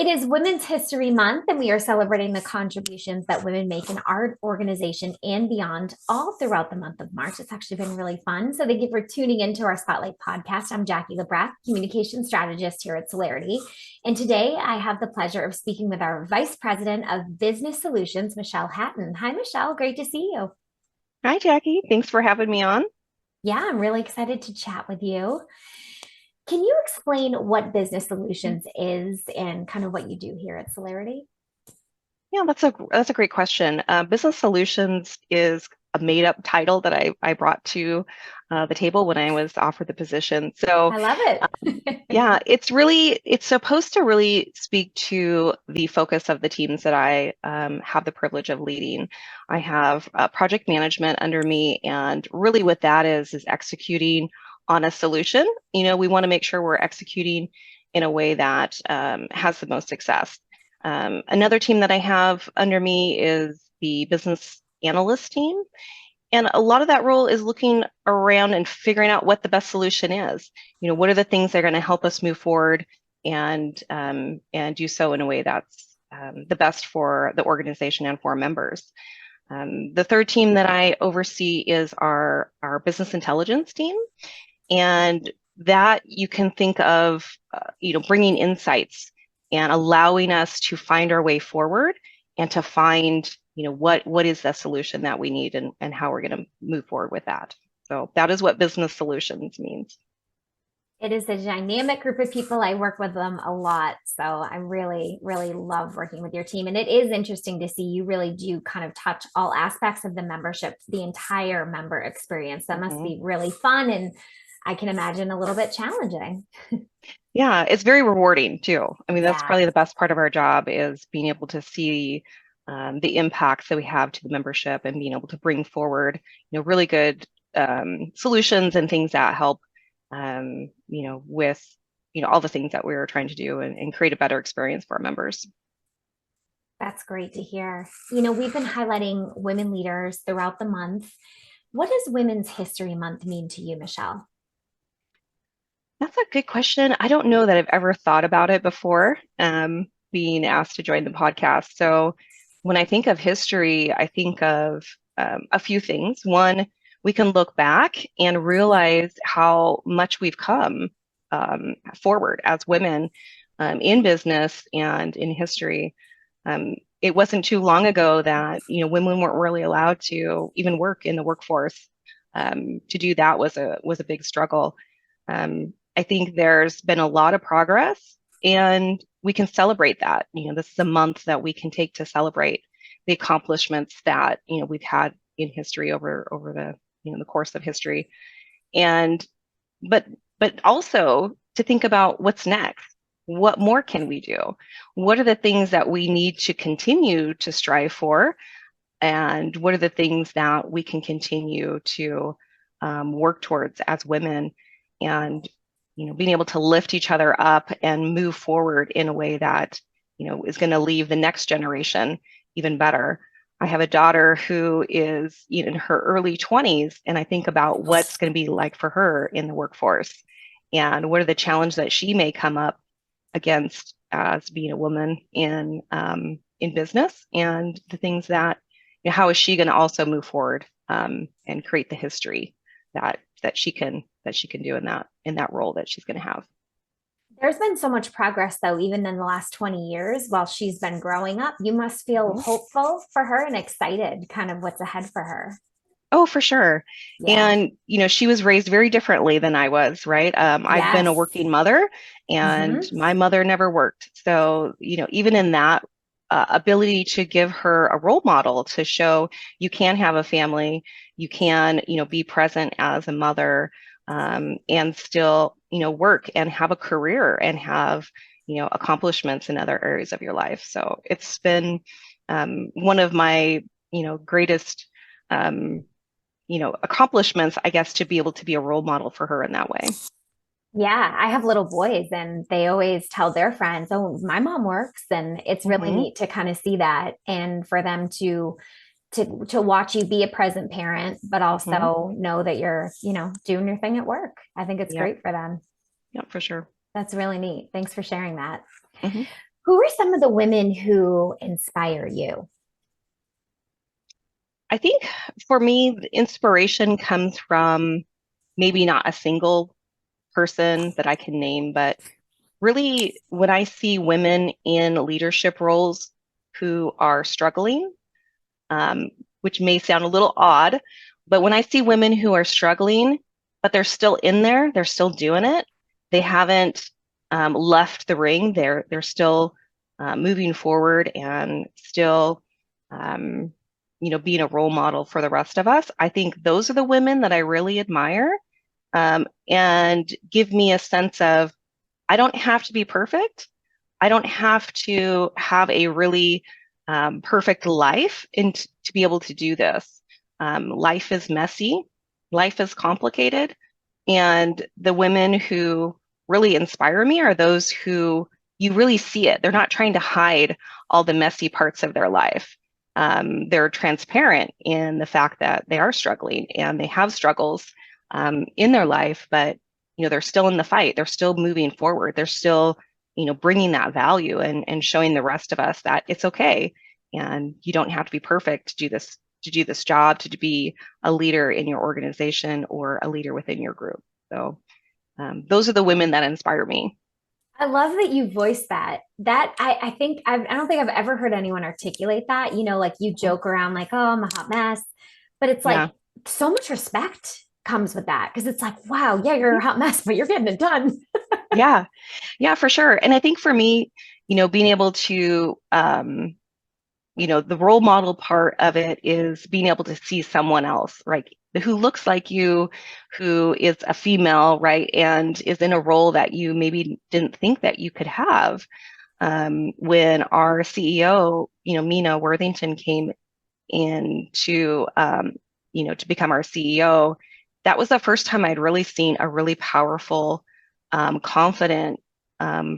It is Women's History Month, and we are celebrating the contributions that women make in our organization and beyond all throughout the month of March. It's actually been really fun. So, thank you for tuning into our Spotlight podcast. I'm Jackie LeBrack, communication strategist here at Solarity. And today I have the pleasure of speaking with our Vice President of Business Solutions, Michelle Hatton. Hi, Michelle. Great to see you. Hi, Jackie. Thanks for having me on. Yeah, I'm really excited to chat with you. Can you explain what Business Solutions is and kind of what you do here at Solarity? Yeah, that's a great question. Business solutions is a made up title that I brought to the table when I was offered the position. So I love it. yeah, it's supposed to really speak to the focus of the teams that I have the privilege of leading. I have project management under me, and really what that is executing on a solution. We want to make sure we're executing in a way that has the most success. Another team that I have under me is the business analyst team. And a lot of that role is looking around and figuring out what the best solution is. What are the things that are going to help us move forward and do so in a way that's the best for the organization and for our members. The third team that I oversee is our business intelligence team. And that you can think of, bringing insights and allowing us to find our way forward and to find, what is the solution that we need and how we're going to move forward with that. So that is what business solutions means. It is a dynamic group of people. I work with them a lot. So I really, really love working with your team. And it is interesting to see you really do kind of touch all aspects of the membership, the entire member experience. That must be really fun. And I can imagine a little bit challenging. Yeah, it's very rewarding too. I mean, that's Yeah. probably the best part of our job is being able to see the impacts that we have to the membership and being able to bring forward, really good solutions and things that help, with, all the things that we're trying to do and create a better experience for our members. That's great to hear. We've been highlighting women leaders throughout the month. What does Women's History Month mean to you, Michelle? That's a good question. I don't know that I've ever thought about it before, being asked to join the podcast. So when I think of history, I think of a few things. One, we can look back and realize how much we've come forward as women in business and in history. It wasn't too long ago that women weren't really allowed to even work in the workforce. To do that was a big struggle. I think there's been a lot of progress, and we can celebrate that. This is a month that we can take to celebrate the accomplishments that we've had in history over the course of history, and but also to think about what's next. What more can we do? What are the things that we need to continue to strive for, and what are the things that we can continue to work towards as women? And being able to lift each other up and move forward in a way that, is going to leave the next generation even better. I have a daughter who is in her early 20s, and I think about what's going to be like for her in the workforce and what are the challenges that she may come up against as being a woman in business, and the things that, how is she going to also move forward and create the history that she can do in that role that she's going to have. There's been so much progress, though, even in the last 20 years while she's been growing up. You must feel hopeful for her and excited kind of what's ahead for her. Oh, for sure. Yeah. And, she was raised very differently than I was, right? I've been a Yes. working mother, and Hmm. my mother never worked. So, even in that ability to give her a role model to show you can have a family, you can, be present as a mother, and still, work and have a career and have, accomplishments in other areas of your life. So it's been one of my, greatest, accomplishments, I guess, to be able to be a role model for her in that way. Yeah, I have little boys and they always tell their friends, "Oh, my mom works." And it's really Hmm. neat to kind of see that and for them to watch you be a present parent, but Hmm. also know that you're, doing your thing at work. I think it's Yep. great for them. Yep, for sure. That's really neat. Thanks for sharing that. Hmm. Who are some of the women who inspire you? I think for me, the inspiration comes from maybe not a single person that I can name, but really when I see women in leadership roles who are struggling, um, which may sound a little odd, but when I see women who are struggling, but they're still in there, they're still doing it, they haven't left the ring, they're still moving forward and still, um, being a role model for the rest of us. I think those are the women that I really admire and give me a sense of I don't have to be perfect. I don't have to have a really perfect life to be able to do this. Life is messy, life is complicated, and the women who really inspire me are those who you really see it. They're not trying to hide all the messy parts of their life. They're transparent in the fact that they are struggling and they have struggles in their life, but they're still in the fight. They're still moving forward. They're still bringing that value and showing the rest of us that it's okay. And you don't have to be perfect to do this job, to be a leader in your organization or a leader within your group. So those are the women that inspire me. I love that you voiced that. I think I don't think I've ever heard anyone articulate that. Like you joke around like, oh, I'm a hot mess, but it's like Yeah. so much respect comes with that because it's like, wow, yeah, you're Mhm. a hot mess, but you're getting it done. Yeah. Yeah, for sure. And I think for me, being able to the role model part of it is being able to see someone else, right? Who looks like you, who is a female, right? And is in a role that you maybe didn't think that you could have. When our CEO, Mina Worthington came in to become our CEO, that was the first time I'd really seen a really powerful, confident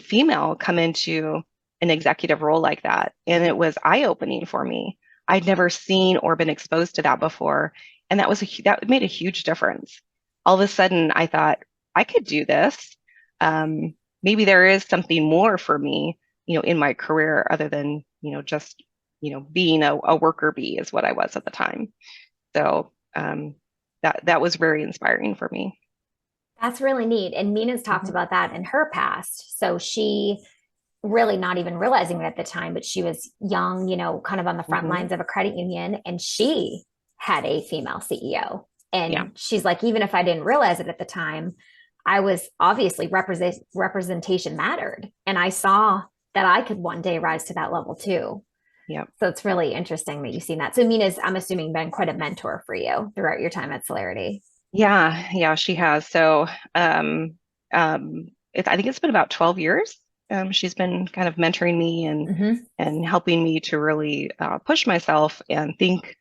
female come into an executive role like that. And it was eye-opening for me. I'd never seen or been exposed to that before. And that made a huge difference. All of a sudden, I thought, I could do this. Maybe there is something more for me, in my career other than, just being a worker bee is what I was at the time. So that was very inspiring for me. That's really neat. And Mina's talked Mhm. about that in her past. So she really not even realizing it at the time, but she was young, kind of on the front Mhm. lines of a credit union, and she had a female CEO. Yeah. And she's like, even if I didn't realize it at the time, I was obviously representation mattered. And I saw that I could one day rise to that level too. Yeah. So it's really interesting that you've seen that. So Mina's, I'm assuming, been quite a mentor for you throughout your time at Solarity. Yeah. Yeah, she has. So I think it's been about 12 years. She's been kind of mentoring me Mm-hmm. and helping me to really push myself and think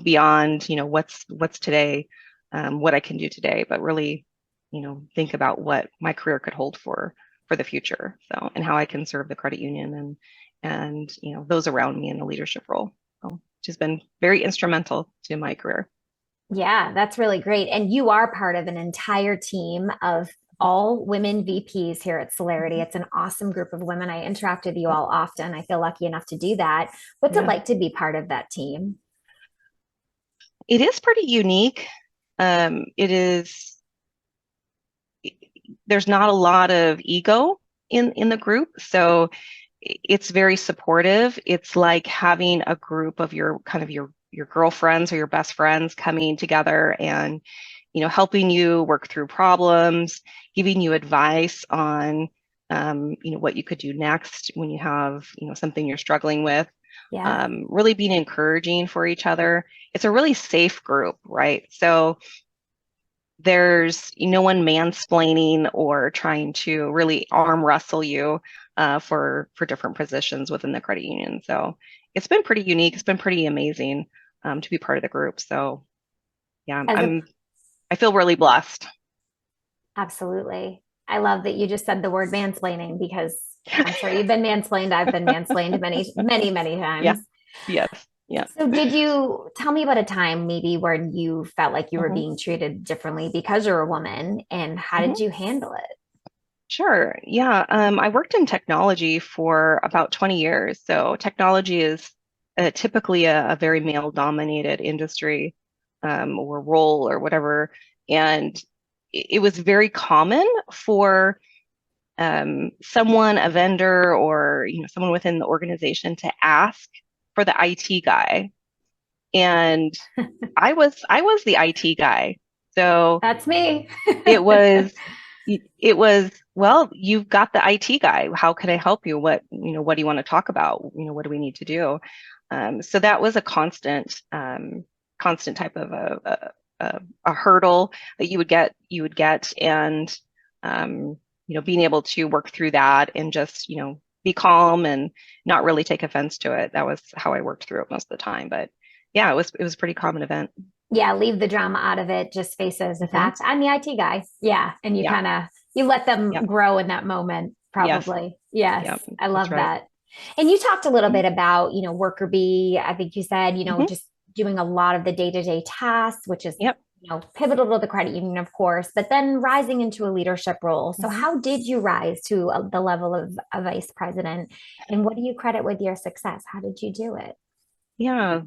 beyond, what's today, what I can do today, but really, think about what my career could hold for the future. So, and how I can serve the credit union and those around me in a leadership role. So, she's been very instrumental to my career. Yeah, that's really great. And you are part of an entire team of all women VPs here at Solarity. Mhm. It's an awesome group of women. I interact with you Yeah. all often. I feel lucky enough to do that. What's it Yeah. like to be part of that team? It is pretty unique. It is, there's not a lot of ego in the group, so it's very supportive. It's like having a group of your kind of your girlfriends or your best friends coming together and helping you work through problems, giving you advice on what you could do next when you have something you're struggling with. Yeah. Really being encouraging for each other. It's a really safe group, right? So there's no one mansplaining or trying to really arm wrestle you for different positions within the credit union. So it's been pretty unique. It's been pretty amazing to be part of the group. So yeah, As a I feel really blessed. Absolutely. I love that you just said the word mansplaining because I'm sure you've been mansplained. I've been mansplained many, many, many Yeah. times. Yes. Yeah. So, did you tell me about a time maybe where you felt like you were Mhm. being treated differently because you're a woman, and how did Mhm. you handle it? Sure. Yeah. I worked in technology for about 20 years. So technology is typically a very male-dominated industry or role or whatever. And it was very common for someone, a vendor, or someone within the organization to ask for the IT guy. And I was the IT guy. So That's me. it was well, you've got the IT guy. How can I help you? What do you want to talk about? What do we need to do? So that was a constant type of a hurdle that you would get, and being able to work through that and just be calm and not really take offense to it. That was how I worked through it most of the time. But yeah, it was a pretty common event. Yeah, leave the drama out of it. Just face it as a Hmm. fact. I'm the IT guy. Yeah. And you Yeah, kind of you let them yeah, grow in that moment, yes, probably. Yes. yeah, I that's love right. that. And you talked a little bit about, worker bee. I think you said, Hmm. just doing a lot of the day-to-day tasks, which is, Yep. pivotal to the credit union, of course, but then rising into a leadership role. So Hmm. how did you rise to the level of a vice president? And what do you credit with your success? How did you do it? Yeah,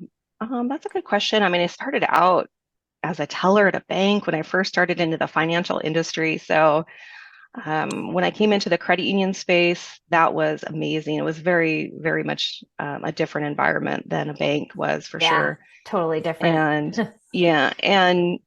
that's a good question. I mean, I started out as a teller at a bank when I first started into the financial industry. So when I came into the credit union space, that was amazing. It was very, very much a different environment than a bank was for Yeah, sure. totally different. And yeah, and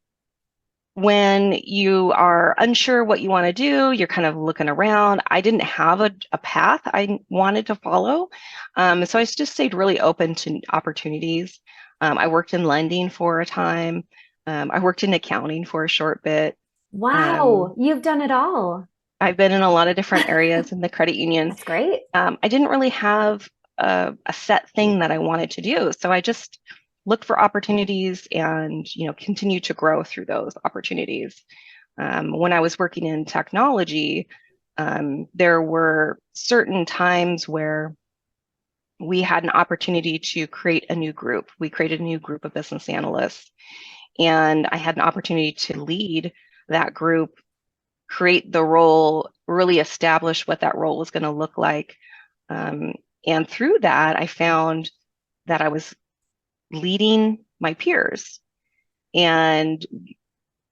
when you are unsure what you want to do, you're kind of looking around. I didn't have a path I wanted to follow. So I just stayed really open to opportunities. I worked in lending for a time. I worked in accounting for a short bit. Wow, Um, you've done it all. I've been in a lot of different areas in the credit union. That's great. I didn't really have a set thing that I wanted to do. So I just looked for opportunities and, continue to grow through those opportunities. When I was working in technology, there were certain times where we had an opportunity to create a new group. We created a new group of business analysts, and I had an opportunity to lead that group, create the role, really establish what that role was going to look like. Um, and through that, I found that I was leading my peers and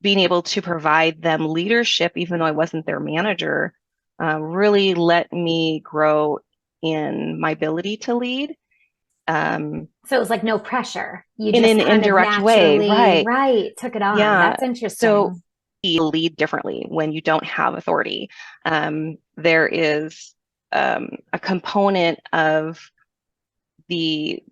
being able to provide them leadership, even though I wasn't their manager, really let me grow in my ability to lead So it was like no pressure. You in just an kind of indirect way. naturally, Right. right, took it on. Yeah. That's So interesting. you lead differently when you don't have authority. There is a component of the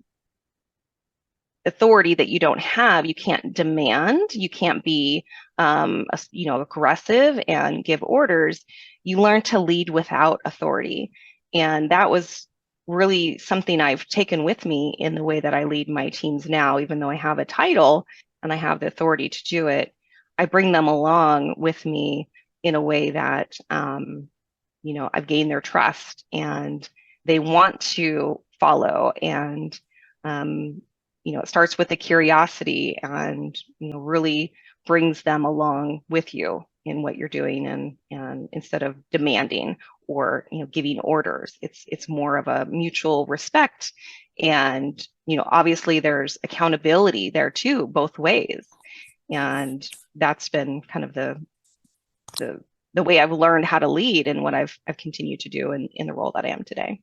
authority that you don't have. You can't demand, you can't be aggressive and give orders. You learn to lead without authority. And that was really something I've taken with me in the way that I lead my teams now, even though I have a title and I have the authority to do it. I bring them along with me in a way that I've gained their trust and they want to follow. And um, it starts with a curiosity and really brings them along with you in what you're doing, and instead of demanding or giving orders, it's more of a mutual respect. And obviously there's accountability there too, both ways. And that's been kind of the the way I've learned how to lead and what I've continued to do in the role that I am today.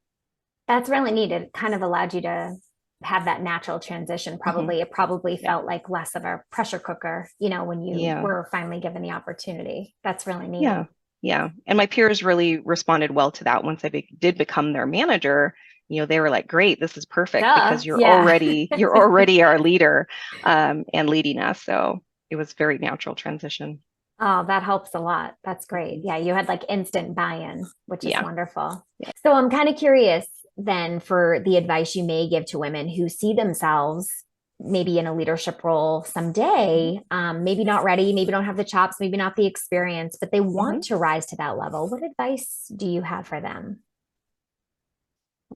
That's really neat. It kind of allowed you to have that natural transition. Hmm. Probably, it probably Yeah. felt like less of a pressure cooker, when you Yeah. were finally given the opportunity. That's really neat. Yeah. Yeah. And my peers really responded well to that. Once did become their manager, they were like, great, this is perfect Duh. because you're Yeah. already you're already our leader, and leading us. So it was very natural transition. Oh, that helps a lot. That's great. Mhm. Yeah, you had like instant buy-in, which is Yeah. wonderful. Yeah. So I'm kind of curious then for the advice you may give to women who see themselves maybe in a leadership role Mhm. someday, maybe not ready, maybe don't have the chops, maybe not the experience, but they want Mhm. to rise to that level. What advice do you have for them?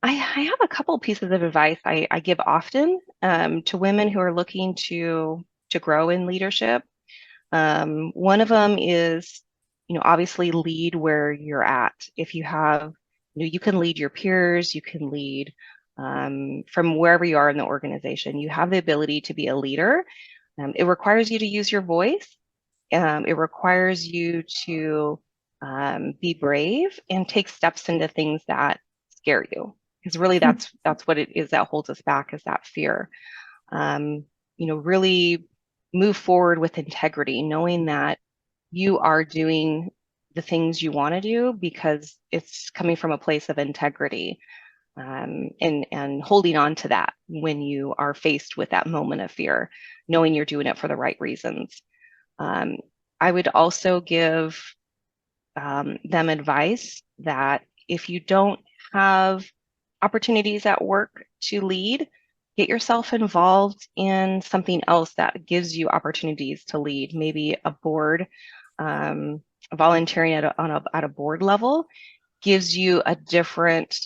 I have a couple pieces of advice I give often to women who are looking to grow in leadership. One of them is obviously lead where you're at. If you have, you can lead your peers, you can lead from wherever you are in the organization. You have the ability to be a leader. It requires you to use your voice. It requires you to be brave and take steps into things that scare you. Because really, that's what it is that holds us back, is that fear. Um, really move forward with integrity, knowing that you are doing the things you want to do because it's coming from a place of integrity, and holding on to that when you are faced with that moment of fear, knowing you're doing it for the right reasons. Um, I would also give them advice that if you don't have opportunities at work to lead, get yourself involved in something else that gives you opportunities to lead, maybe a board, volunteering at a board level gives you a different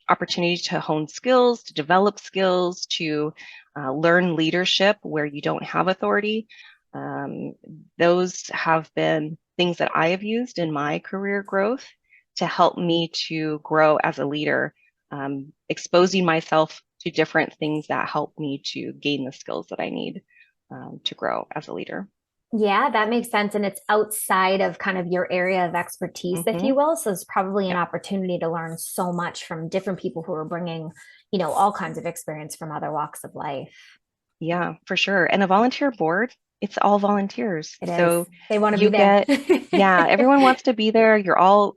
opportunity to hone skills, to develop skills, to learn leadership where you don't have authority. Um, those have been things that I have used in my career growth to help me to grow as a leader, exposing myself to different things that help me to gain the skills that I need to grow as a leader. Yeah, that makes sense. And it's outside of kind of your area of expertise, if you Hmm. will. So it's probably an Yeah. opportunity to learn so much from different people who are bringing, all kinds of experience from other walks of life. Yeah, for sure. And a volunteer board, it's all volunteers. It is. So They want to be you there. get, yeah, everyone wants to be there. You're all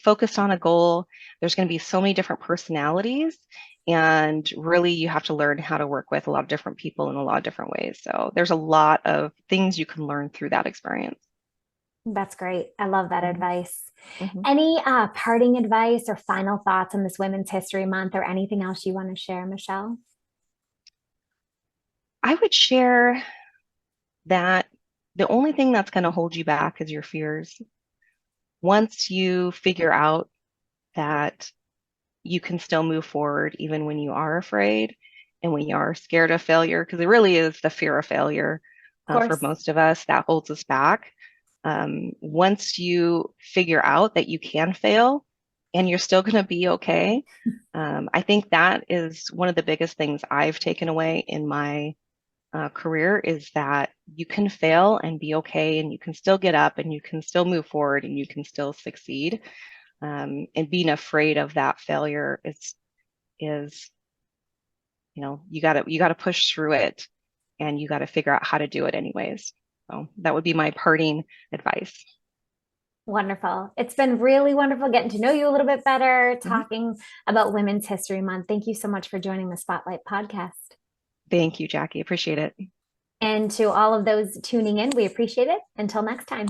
focused on a goal. There's going to be so many different personalities, and really you have to learn how to work with a lot of different people in a lot of different ways. So there's a lot of things you can learn through that experience. That's great. I love that Mhm, advice. mhm. Any parting advice or final thoughts on this Women's History Month or anything else you want to share, Michelle? I would share that the only thing that's going to hold you back is your fears. Once you figure out that you can still move forward even when you are afraid and when you are scared of failure, because it really is the fear of failure Of for course. most of us that holds us back. Once you figure out that you can fail and you're still going to be okay, I think that is one of the biggest things I've taken away in my career is that you can fail and be okay, and you can still get up and you can still move forward and you can still succeed. And being afraid of that failure is you got to push through it, and you got to figure out how to do it anyways. So that would be my parting advice. Wonderful. It's been really wonderful getting to know you a little bit better, Mhm. talking about Women's History Month. Thank you so much for joining the Spotlight podcast. Thank you, Jackie. Appreciate it. And to all of those tuning in, we appreciate it. Until next time.